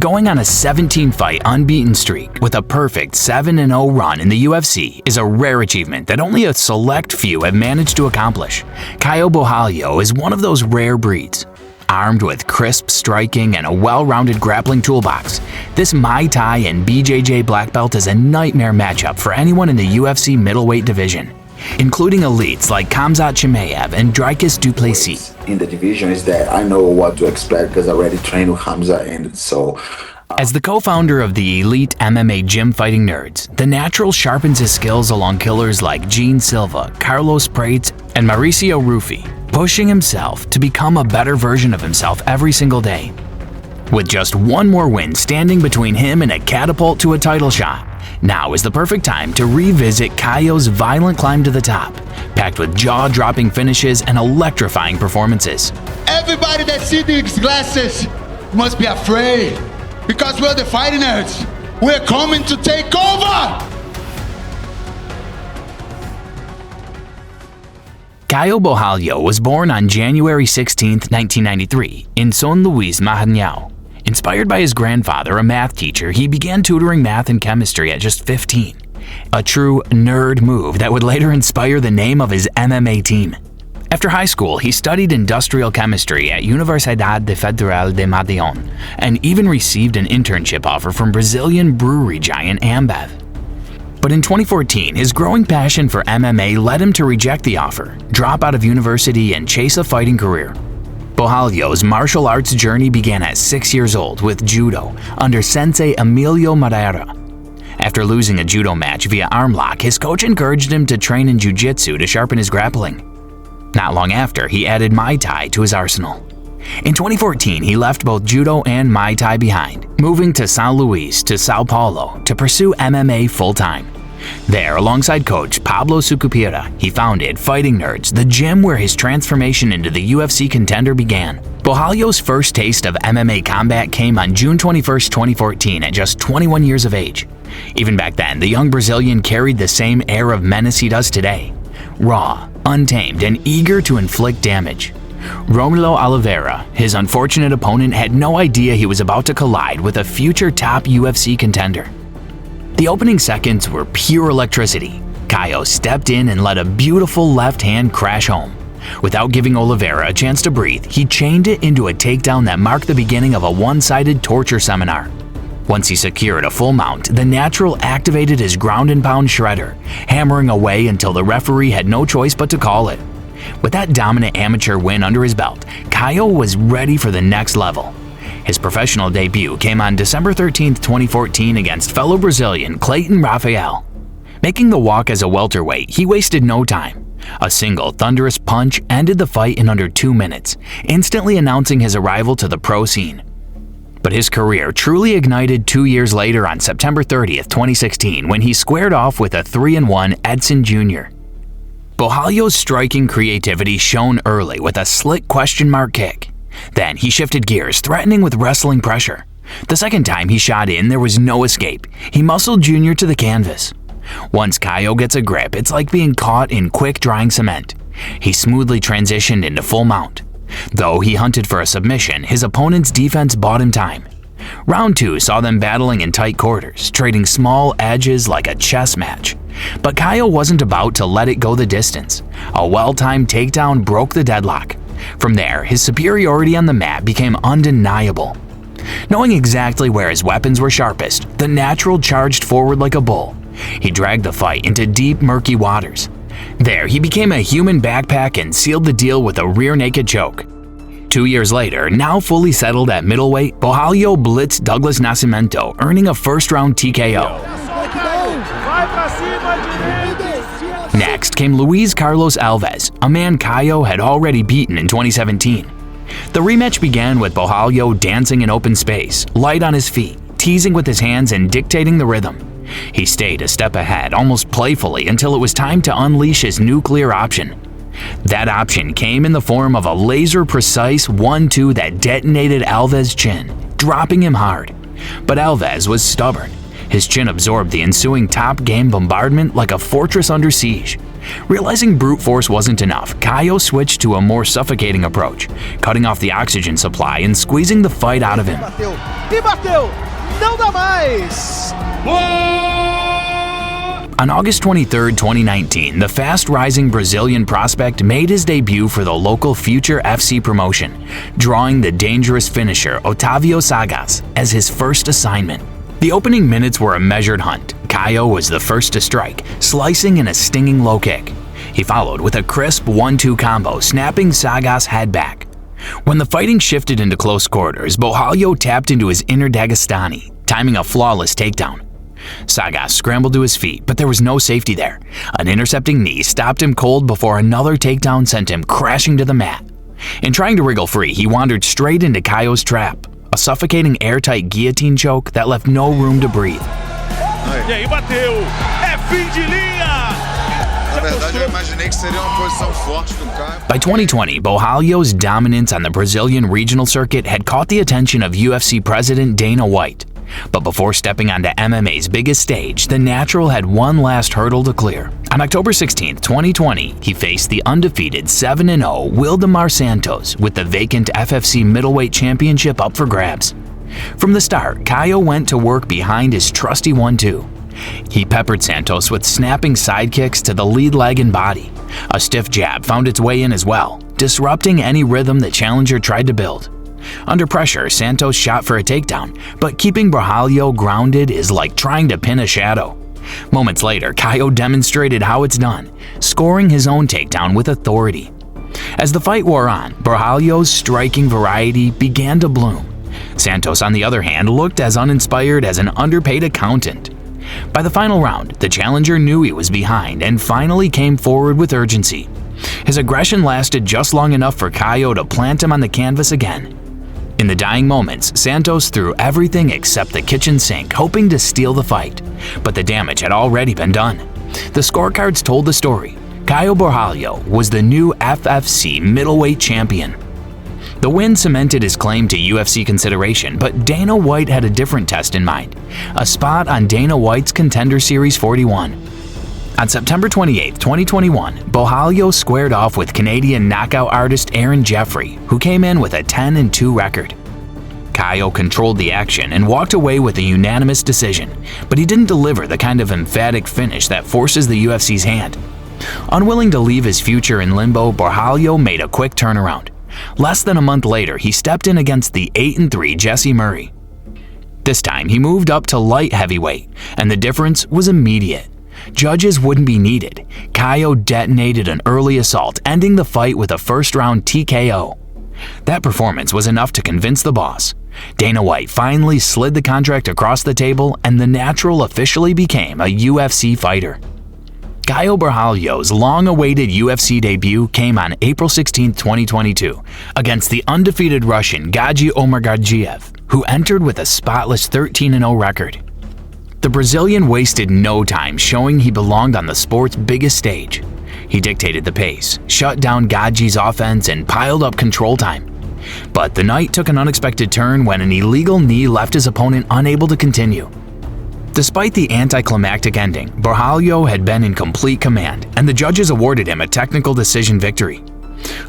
Going on a 17-fight unbeaten streak with a perfect 7-0 run in the UFC is a rare achievement that only a select few have managed to accomplish. Caio Borralho is one of those rare breeds. Armed with crisp striking and a well-rounded grappling toolbox, this Muay Thai and BJJ black belt is a nightmare matchup for anyone in the UFC middleweight division, including elites like Khamzat Chimaev and Dricus du Plessis. In the division is that I know what to expect because I already trained with Khamzat, and so... As the co-founder of the elite MMA Gym Fighting Nerds, the natural sharpens his skills along killers like Jean Silva, Prates, and Mauricio Ruffy, pushing himself to become a better version of himself every single day. With just one more win standing between him and a catapult to a title shot, now is the perfect time to revisit Caio's violent climb to the top, packed with jaw-dropping finishes and electrifying performances. Everybody that sees these glasses must be afraid, because we're the fighting nerds. We're coming to take over! Caio Borralho was born on January 16, 1993, in San Luis, Maranhão. Inspired by his grandfather, a math teacher, he began tutoring math and chemistry at just 15. A true nerd move that would later inspire the name of his MMA team. After high school, he studied industrial chemistry at Universidade Federal de Madeira and even received an internship offer from Brazilian brewery giant Ambev. But in 2014, his growing passion for MMA led him to reject the offer, drop out of university, and chase a fighting career. Borralho's martial arts journey began at 6 years old with judo under sensei Emilio Moreira. After losing a judo match via arm lock, his coach encouraged him to train in jiu-jitsu to sharpen his grappling. Not long after, he added Muay Thai to his arsenal. In 2014, he left both judo and Muay Thai behind, moving to San Luis to Sao Paulo to pursue MMA full-time. There, alongside coach Pablo Sucupira, he founded Fighting Nerds, the gym where his transformation into the UFC contender began. Borralho's first taste of MMA combat came on June 21, 2014 at just 21 years of age. Even back then, the young Brazilian carried the same air of menace he does today. Raw, untamed, and eager to inflict damage. Romulo Oliveira, his unfortunate opponent, had no idea he was about to collide with a future top UFC contender. The opening seconds were pure electricity. Caio stepped in and let a beautiful left hand crash home. Without giving Oliveira a chance to breathe, he chained it into a takedown that marked the beginning of a one-sided torture seminar. Once he secured a full mount, the natural activated his ground and pound shredder, hammering away until the referee had no choice but to call it. With that dominant amateur win under his belt, Caio was ready for the next level. His professional debut came on December 13, 2014 against fellow Brazilian Clayton Rafael. Making the walk as a welterweight, he wasted no time. A single thunderous punch ended the fight in under 2 minutes, instantly announcing his arrival to the pro scene. But his career truly ignited 2 years later on September 30, 2016, when he squared off with a 3-1 Edson Jr. Borralho's striking creativity shone early with a slick question mark kick. Then he shifted gears, threatening with wrestling pressure. The second time he shot in, there was no escape. He muscled Jr. to the canvas. Once Caio gets a grip, it's like being caught in quick-drying cement. He smoothly transitioned into full mount. Though he hunted for a submission, his opponent's defense bought him time. Round 2 saw them battling in tight quarters, trading small edges like a chess match. But Caio wasn't about to let it go the distance. A well-timed takedown broke the deadlock. From there, his superiority on the mat became undeniable. Knowing exactly where his weapons were sharpest, the natural charged forward like a bull. He dragged the fight into deep, murky waters. There, he became a human backpack and sealed the deal with a rear naked choke. 2 years later, now fully settled at middleweight, Borralho blitzed Douglas Nascimento, earning a first-round TKO. Next came Luis Carlos Alves, a man Caio had already beaten in 2017. The rematch began with Borralho dancing in open space, light on his feet, teasing with his hands and dictating the rhythm. He stayed a step ahead, almost playfully, until it was time to unleash his nuclear option. That option came in the form of a laser-precise 1-2 that detonated Alves' chin, dropping him hard. But Alves was stubborn. His chin absorbed the ensuing top-game bombardment like a fortress under siege. Realizing brute force wasn't enough, Kaio switched to a more suffocating approach, cutting off the oxygen supply and squeezing the fight out of him. Não dá mais! On August 23, 2019, the fast-rising Brazilian prospect made his debut for the local Future FC promotion, drawing the dangerous finisher Otávio Sagaz as his first assignment. The opening minutes were a measured hunt. Kaio was the first to strike, slicing in a stinging low kick. He followed with a crisp 1-2 combo, snapping Sagaz's head back. When the fighting shifted into close quarters, Borralho tapped into his inner Dagestani, timing a flawless takedown. Sagaz scrambled to his feet, but there was no safety there. An intercepting knee stopped him cold before another takedown sent him crashing to the mat. In trying to wriggle free, he wandered straight into Kaio's trap, a suffocating airtight guillotine choke that left no room to breathe. E aí bateu, é fim de linha! Na verdade, eu imaginei que seria uma posição forte do Caio. By 2020, Borralho's dominance on the Brazilian regional circuit had caught the attention of UFC president Dana White. But before stepping onto MMA's biggest stage, the natural had one last hurdle to clear. On October 16, 2020, he faced the undefeated 7-0 Wildemar Santos with the vacant FFC middleweight championship up for grabs. From the start, Kaio went to work behind his trusty 1-2. He peppered Santos with snapping side kicks to the lead leg and body. A stiff jab found its way in as well, disrupting any rhythm the challenger tried to build. Under pressure, Santos shot for a takedown, but keeping Borralho grounded is like trying to pin a shadow. Moments later, Kaio demonstrated how it's done, scoring his own takedown with authority. As the fight wore on, Borralho's striking variety began to bloom. Santos, on the other hand, looked as uninspired as an underpaid accountant. By the final round, the challenger knew he was behind and finally came forward with urgency. His aggression lasted just long enough for Kaio to plant him on the canvas again. In the dying moments, Santos threw everything except the kitchen sink, hoping to steal the fight. But the damage had already been done. The scorecards told the story. Caio Borralho was the new FFC middleweight champion. The win cemented his claim to UFC consideration, but Dana White had a different test in mind, a spot on Dana White's Contender Series 41. On September 28, 2021, Borralho squared off with Canadian knockout artist Aaron Jeffrey, who came in with a 10-2 record. Kaio controlled the action and walked away with a unanimous decision, but he didn't deliver the kind of emphatic finish that forces the UFC's hand. Unwilling to leave his future in limbo, Borralho made a quick turnaround. Less than a month later, he stepped in against the 8-3 Jesse Murray. This time, he moved up to light heavyweight, and the difference was immediate. Judges wouldn't be needed. Kaio detonated an early assault, ending the fight with a first-round TKO. That performance was enough to convince the boss. Dana White finally slid the contract across the table, and the natural officially became a UFC fighter. Caio Borralho's long-awaited UFC debut came on April 16, 2022, against the undefeated Russian Gaji Omargadzhiev, who entered with a spotless 13-0 record. The Brazilian wasted no time showing he belonged on the sport's biggest stage. He dictated the pace, shut down Gaji's offense, and piled up control time. But the night took an unexpected turn when an illegal knee left his opponent unable to continue. Despite the anticlimactic ending, Borralho had been in complete command, and the judges awarded him a technical decision victory.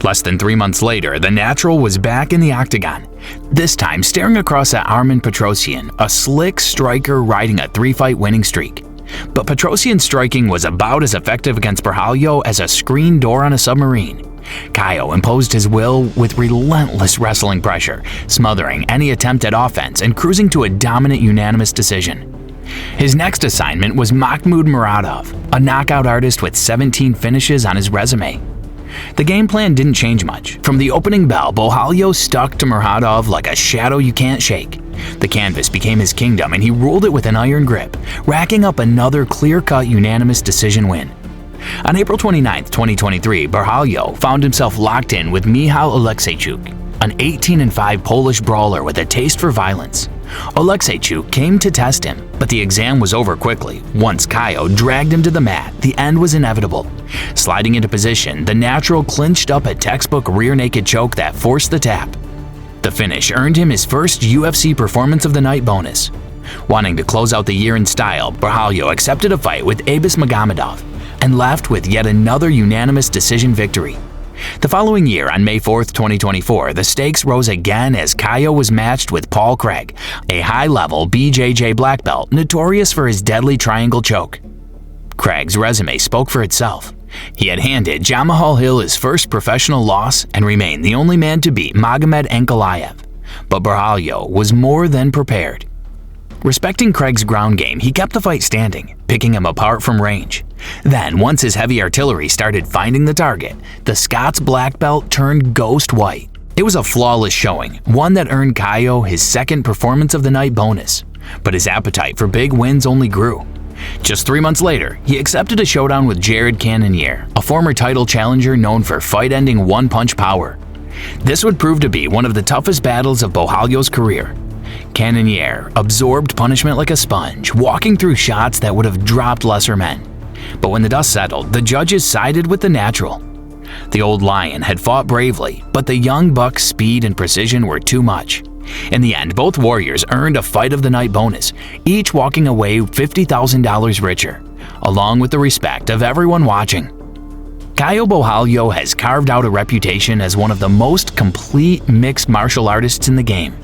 Less than 3 months later, the natural was back in the octagon, this time staring across at Armen Petrosyan, a slick striker riding a 3-fight winning streak. But Petrosyan's striking was about as effective against Borralho as a screen door on a submarine. Kaio imposed his will with relentless wrestling pressure, smothering any attempt at offense and cruising to a dominant unanimous decision. His next assignment was Mahmoud Muradov, a knockout artist with 17 finishes on his resume. The game plan didn't change much. From the opening bell, Borralho stuck to Muradov like a shadow you can't shake. The canvas became his kingdom and he ruled it with an iron grip, racking up another clear-cut unanimous decision win. On April 29, 2023, Borralho found himself locked in with Michał Oleksiejczuk, an 18-5 Polish brawler with a taste for violence. Oleksiejczuk came to test him, but the exam was over quickly. Once Kaio dragged him to the mat, the end was inevitable. Sliding into position, the natural clinched up a textbook rear naked choke that forced the tap. The finish earned him his first UFC Performance of the Night bonus. Wanting to close out the year in style, Borralho accepted a fight with Abus Magomedov and left with yet another unanimous decision victory. The following year, on May 4, 2024, the stakes rose again as Kaio was matched with Paul Craig, a high-level BJJ black belt notorious for his deadly triangle choke. Craig's resume spoke for itself. He had handed Jamahal Hill his first professional loss and remained the only man to beat Magomed Ankalaev. But Borralho was more than prepared. Respecting Craig's ground game, he kept the fight standing, picking him apart from range. Then, once his heavy artillery started finding the target, the Scots black belt turned ghost white. It was a flawless showing, one that earned Kaio his second Performance of the Night bonus. But his appetite for big wins only grew. Just 3 months later, he accepted a showdown with Jared Cannonier, a former title challenger known for fight-ending one-punch power. This would prove to be one of the toughest battles of Borralho's career. Cannonier absorbed punishment like a sponge, walking through shots that would have dropped lesser men. But when the dust settled, the judges sided with the natural. The old lion had fought bravely, but the young buck's speed and precision were too much. In the end, both warriors earned a Fight of the Night bonus, each walking away $50,000 richer, along with the respect of everyone watching. Caio Borralho has carved out a reputation as one of the most complete mixed martial artists in the game,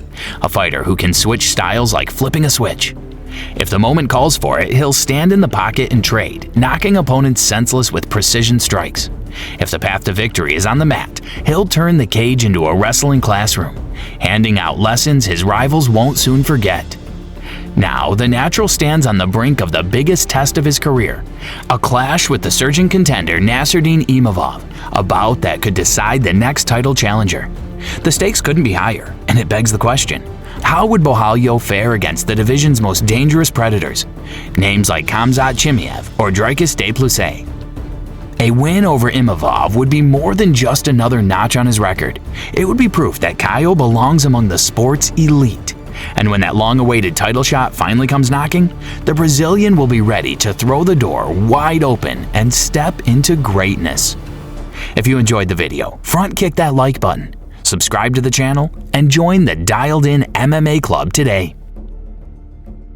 a fighter who can switch styles like flipping a switch. If the moment calls for it, he'll stand in the pocket and trade, knocking opponents senseless with precision strikes. If the path to victory is on the mat, he'll turn the cage into a wrestling classroom, handing out lessons his rivals won't soon forget. Now, the natural stands on the brink of the biggest test of his career, a clash with the surging contender Nasruddin Imavov, a bout that could decide the next title challenger. The stakes couldn't be higher, and it begs the question: how would Borralho fare against the division's most dangerous predators, names like Khamzat Chimaev or Dricus de Plessis? A win over Imavov would be more than just another notch on his record. It would be proof that Kaio belongs among the sport's elite. And when that long-awaited title shot finally comes knocking, the Brazilian will be ready to throw the door wide open and step into greatness. If you enjoyed the video, front kick that like button, subscribe to the channel, and join the Dialed In MMA Club today.